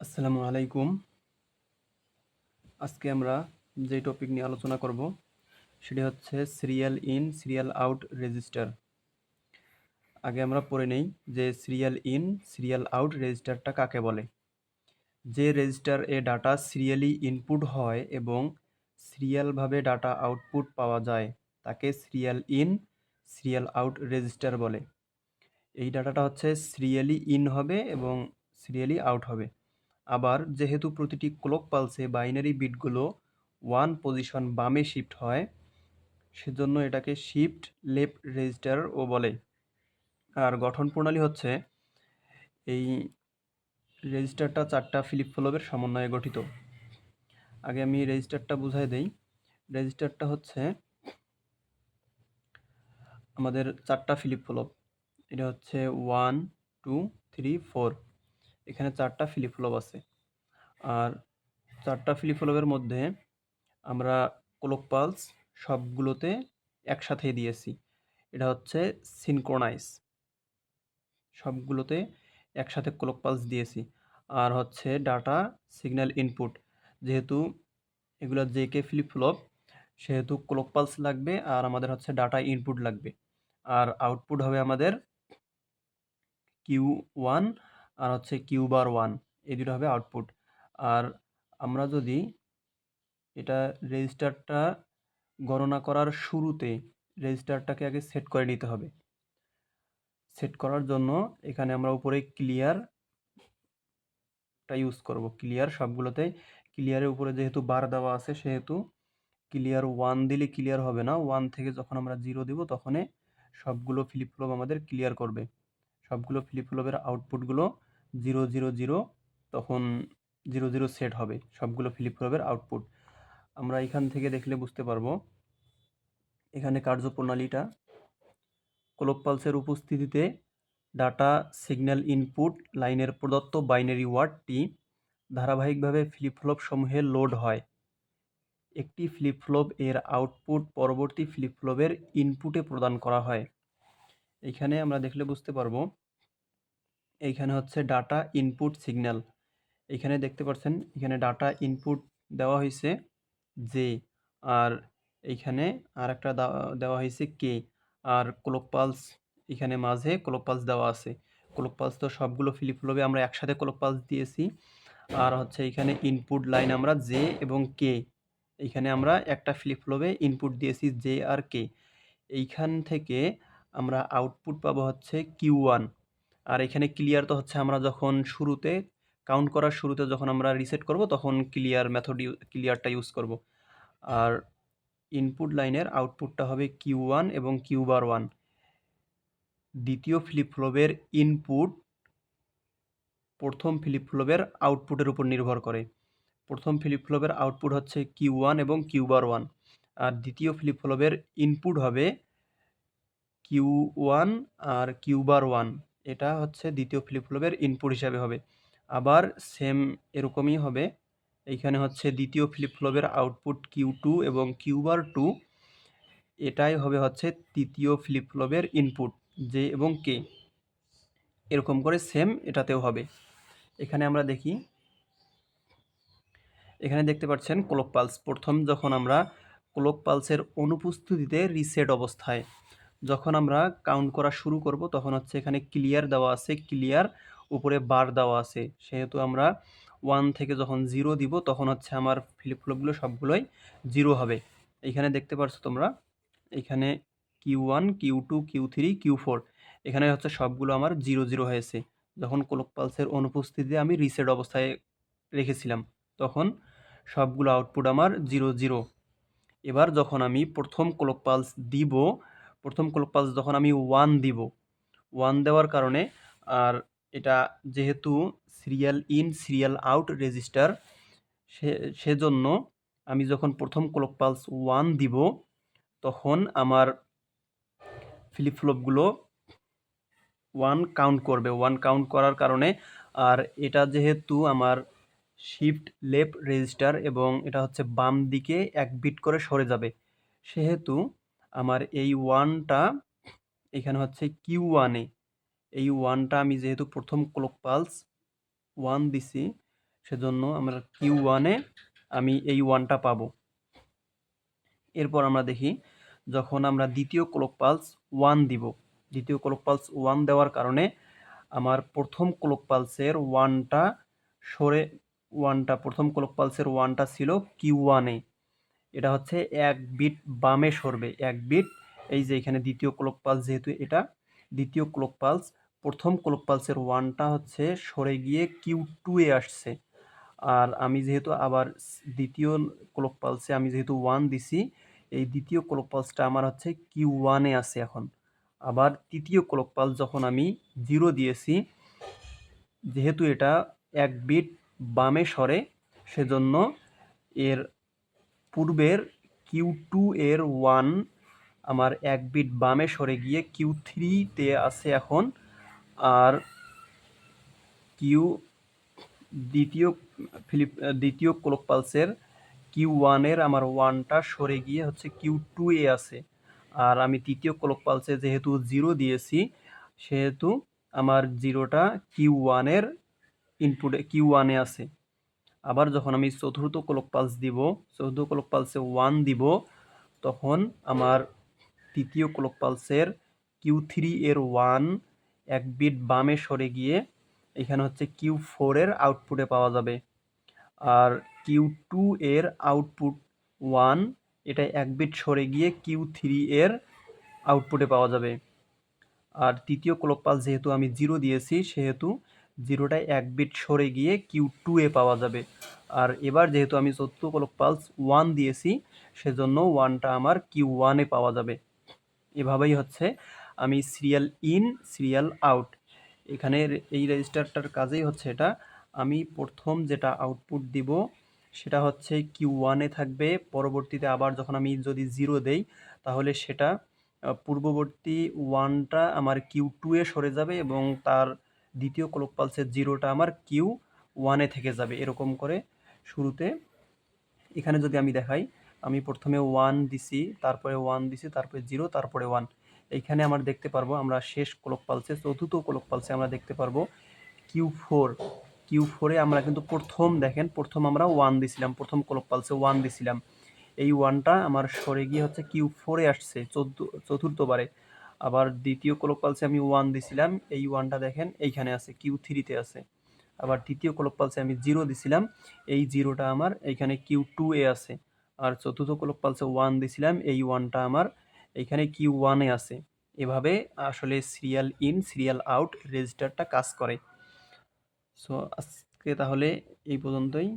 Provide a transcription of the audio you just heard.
আসসালামু আলাইকুম। আজকে আমরা যে টপিক নিয়ে আলোচনা করব সেটি হচ্ছে serial in serial out register. আগে আমরা পড়ে নেই যে সিরিয়াল ইন সিরিয়াল আউট রেজিস্টারটা কাকে বলে। যে রেজিস্টার এ ডাটা সিরিয়ালি ইনপুট হয় এবং সিরিয়ালভাবে ডাটা আউটপুট পাওয়া যায় তাকে serial in serial out register বলে। এই ডাটাটা হচ্ছে সিরিয়ালি ইন হবে এবং সিরিয়ালি আউট হবে। আবার যেহেতু প্রতিটি ক্লক পালসে বাইনারি বিটগুলো 1 পজিশন বামে শিফট হয়, সেজন্য এটাকে শিফট লেফট রেজিস্টারও বলে। আর গঠন প্রণালী হচ্ছে এই রেজিস্টারটা 4টা ফ্লিপ ফ্লপের সমন্বয়ে গঠিত। আগে আমি রেজিস্টারটা বুঝাই দেই। রেজিস্টারটা হচ্ছে আমাদের 4টা ফ্লিপ ফ্লপ। এটা হচ্ছে 1, 2, 3, 4। এখানে 4টা ফ্লিপ ফ্লপ আছে। আর 4টা ফ্লিপ ফ্লপের মধ্যে আমরা ক্লক পালস সবগুলোতে একসাথেই দিয়েছি। এটা হচ্ছে সিনক্রোনাইজ, সবগুলোতে একসাথে ক্লক পালস দিয়েছি। আর হচ্ছে ডাটা সিগন্যাল ইনপুট, যেহেতু এগুলো জেকে ফ্লিপ ফ্লপ সেহেতু ক্লক পালস লাগবে আর আমাদের হচ্ছে ডাটা ইনপুট লাগবে। আর আউটপুট হবে আমাদের Q1 আর হচ্ছে কিউ বার 1, এই দুটো হবে আউটপুট। আর আমরা যদি এটা রেজিস্টারটা গণনা করার শুরুতে রেজিস্টারটাকে আগে সেট করে নিতে হবে। সেট করার জন্য এখানে আমরা উপরে ক্লিয়ারটা ইউজ করব। ক্লিয়ার সবগুলোতে, ক্লিয়ারের উপরে যেহেতু বার দেওয়া আছে সেহেতু ক্লিয়ার 1 দিলে ক্লিয়ার হবে না। 1 থেকে যখন আমরা 0 দিব তখনই সবগুলো ফ্লিপ ফ্লপ আমাদের ক্লিয়ার করবে। সবগুলো ফ্লিপ ফ্লপের আউটপুটগুলো 0 0 0, তখন 0 0 সেট হবে সবগুলো ফ্লিপ ফ্লপের আউটপুট। আমরা এখান থেকে দেখলে বুঝতে পারবো এখানে কার্যপ্রণালীটা ক্লক পালসের উপস্থিতিতে ডাটা সিগন্যাল ইনপুট লাইনের প্রদত্ত বাইনারি ওয়ার্ডটি ধারাবাহিকভাবে ফ্লিপ ফ্লপ সমূহে লোড হয়। একটি ফ্লিপ ফ্লপ এর আউটপুট পরবর্তী ফ্লিপ ফ্লপের ইনপুটে প্রদান করা হয়। এইখানে আমরা দেখলে বুঝতে পারবো এইখানে হচ্ছে ডাটা ইনপুট সিগন্যাল। এখানে দেখতে পাচ্ছেন এখানে ডাটা ইনপুট দেওয়া হয়েছে জে, আর এইখানে আর একটা দেওয়া হয়েছে কে। আর ক্লক পালস এখানে মাঝে ক্লক পালস দেওয়া আছে। ক্লক পালস তো সবগুলো ফ্লিপ ফ্লপে আমরা একসাথে ক্লক পালস দিয়েছি। আর হচ্ছে এখানে ইনপুট লাইন আমরা জে এবং কে, এইখানে আমরা একটা ফ্লিপ ফ্লপে ইনপুট দিয়েছি জে আর কে। এইখান থেকে আমরা আউটপুট পাবো হচ্ছে Q1। আর এখানে ক্লিয়ার তো হচ্ছে আমরা যখন শুরুতে কাউন্ট করার শুরুতে যখন আমরা রিসেট করব তখন ক্লিয়ারটা ইউজ করব। আর ইনপুট লাইনের আউটপুটটা হবে Q1 এবং কিউ বার 1। দ্বিতীয় ফ্লিপ ফ্লপের ইনপুট প্রথম ফ্লিপ ফ্লপের আউটপুটের উপর নির্ভর করে। প্রথম ফ্লিপ ফ্লপের আউটপুট হচ্ছে Q1 এবং কিউ বার 1, আর দ্বিতীয় ফ্লিপ ফ্লপের ইনপুট হবে Q1 আর কিউ বার 1। এটা হচ্ছে দ্বিতীয় ফ্লিপ ফ্লপের ইনপুট হিসাবে হবে। আবার সেম এরকমই হবে, এইখানে হচ্ছে দ্বিতীয় ফ্লিপ ফ্লপের আউটপুট Q2 এবং কিউ বার 2, এটাই হবে হচ্ছে তৃতীয় ফ্লিপ ফ্লপের ইনপুট জে এবং কে। এরকম করে সেম এটাতেও হবে। এখানে আমরা দেখি, এখানে দেখতে পাচ্ছেন ক্লক পালস। প্রথম যখন আমরা ক্লক পালসের অনুপস্থিতিতে রিসেট অবস্থায় যখন আমরা কাউন্ট করা শুরু করব তখন হচ্ছে এখানে ক্লিয়ার দেওয়া আছে, ক্লিয়ার উপরে বার দেওয়া আছে। সেহেতু আমরা 1 থেকে যখন 0 দিব তখন হচ্ছে আমার ফ্লিপ ফ্লপগুলো সবগুলোই 0 হবে। এইখানে দেখতে পাচ্ছ তোমরা, এখানে Q1, Q2, Q3, Q4 এখানে হচ্ছে সবগুলো আমার 0 0 হয়েছে। যখন ক্লক পালসের অনুপস্থিতিতে আমি রিসেট অবস্থায় রেখেছিলাম তখন সবগুলো আউটপুট আমার 0 0। এবার যখন আমি প্রথম ক্লক পালস দিব, প্রথম ক্লক পালস যখন আমি 1 দিব, 1 দেওয়ার কারণে, আর এটা যেহেতু serial in serial out register সেজন্য আমি যখন প্রথম ক্লক পালস 1 দিব তখন আমার ফ্লিপ ফ্লপগুলো 1 কাউন্ট করবে। 1 কাউন্ট করার কারণে, আর এটা যেহেতু আমার শিফট লেফট রেজিস্টার এবং এটা হচ্ছে বাম দিকে 1 বিট করে সরে যাবে, সেহেতু আমার এই 1টা এখানে হচ্ছে Q1 এ, এই 1টা আমি যেহেতু প্রথম ক্লক পালস 1 দিছি সেজন্য আমরা কিউ ওয়ানে আমি এই ওয়ানটা পাবো। এরপর আমরা দেখি যখন আমরা দ্বিতীয় ক্লক পালস ওয়ান দিব, দ্বিতীয় ক্লক পালস ওয়ান দেওয়ার কারণে আমার প্রথম ক্লক পালসের ওয়ানটা সরে, প্রথম ক্লক পালসের ওয়ানটা ছিল কিউ ওয়ানে, এটা হচ্ছে এক বিট বামে সরবে, এক বিট। এই যে এখানে দ্বিতীয় ক্লক পালস, যেহেতু এটা দ্বিতীয় ক্লক পালস, প্রথম ক্লক পালসের ওয়ানটা হচ্ছে সরে গিয়ে কিউ টু এ আসছে। আর আমি যেহেতু আবার দ্বিতীয় ক্লক পালসে আমি যেহেতু ওয়ান দিছি, এই দ্বিতীয় ক্লক পালসটা আমার হচ্ছে কিউ ওয়ানে আছে এখন। আবার তৃতীয় ক্লক পালস যখন আমি জিরো দিয়েছি, যেহেতু এটা এক বিট বামে সরে, সেজন্য এর পূর্বের কিউ টু এর ওয়ান আমার এক বিট বামে সরে গিয়ে কিউ থ্রিতে আছে এখন। আর কিউ দ্বিতীয় ক্লক পালসের কিউ ওয়ানের আমার ওয়ানটা সরে গিয়ে হচ্ছে কিউ টু এ আছে। আর আমি তৃতীয় ক্লক পালসে যেহেতু জিরো দিয়েছি, সেহেতু আমার জিরোটা কিউ ওয়ানের ইনপুটে কিউ ওয়ানে আছে। আবার যখন আমি চতুর্থ ক্লক পালস দিব, চতুর্থ ক্লক পালসে ওয়ান দিব, তখন আমার তৃতীয় ক্লক পালসের কিউ থ্রি এর ওয়ান এক বিট বামে সরে গিয়ে এখানে হচ্ছে কিউ ফোর এর আউটপুটে পাওয়া যাবে। আর কিউ টু এর আউটপুট ওয়ান, এটা এক বিট সরে গিয়ে কিউ থ্রি এর আউটপুটে পাওয়া যাবে। আর তৃতীয় ক্লক পালস যেহেতু আমি জিরো দিয়েছি, সেহেতু জিরোটায় এক বিট সরে গিয়ে কিউ টু এ পাওয়া যাবে। আর এবার যেহেতু আমি চতুর্থ ক্লক পালস ওয়ান দিয়েছি, সেজন্য ওয়ানটা আমার কিউ ওয়ানে পাওয়া যাবে। এভাবেই হচ্ছে আমি সিরিয়াল ইন সিরিয়াল আউট, এখানে এই রেজিস্টারটার কাজেই হচ্ছে এটা, আমি প্রথম যেটা আউটপুট দিব সেটা হচ্ছে কিউ ওয়ানে থাকবে। পরবর্তীতে আবার যখন আমি যদি জিরো দেই, তাহলে সেটা পূর্ববর্তী ওয়ানটা আমার কিউ টু এ সরে যাবে এবং তার দ্বিতীয় ক্লক পালসের জিরোটা আমার কিউ ওয়ানে থেকে যাবে। এরকম করে শুরুতে এখানে যদি আমি দেখাই, আমি প্রথমে ওয়ান দিছি, তারপরে ওয়ান দিছি, তারপরে জিরো, তারপরে ওয়ান। এইখানে আমরা দেখতে পারবো, আমরা শেষ ক্লক পালসে, চতুর্থ ক্লক পালসে আমরা দেখতে পারবো কিউ ফোর, কিউ ফোরে আমরা কিন্তু প্রথম আমরা ওয়ান দিছিলাম, প্রথম ক্লক পালসে ওয়ান দিছিলাম, এই ওয়ানটা আমার সরে গিয়ে হচ্ছে কিউ ফোরে আসছে চতুর্থবারে। আবার দ্বিতীয় ক্লক পালসে আমি ওয়ান দিছিলাম, এই ওয়ানটা দেখেন এইখানে আছে, কিউ থ্রিতে আছে। আবার তৃতীয় ক্লক পালসে আমি জিরো দিছিলাম, এই জিরোটা আমার এইখানে কিউ টু এ আছে। আর চতুর্থ ক্লক পালসে ওয়ান দিছিলাম, এই ওয়ানটা আমার এইখানে কিউ ওয়ানে আছে। এভাবে আসলে সিরিয়াল ইন সিরিয়াল আউট রেজিস্টারটা কাজ করে। সো আজকে তাহলে এই পর্যন্তই।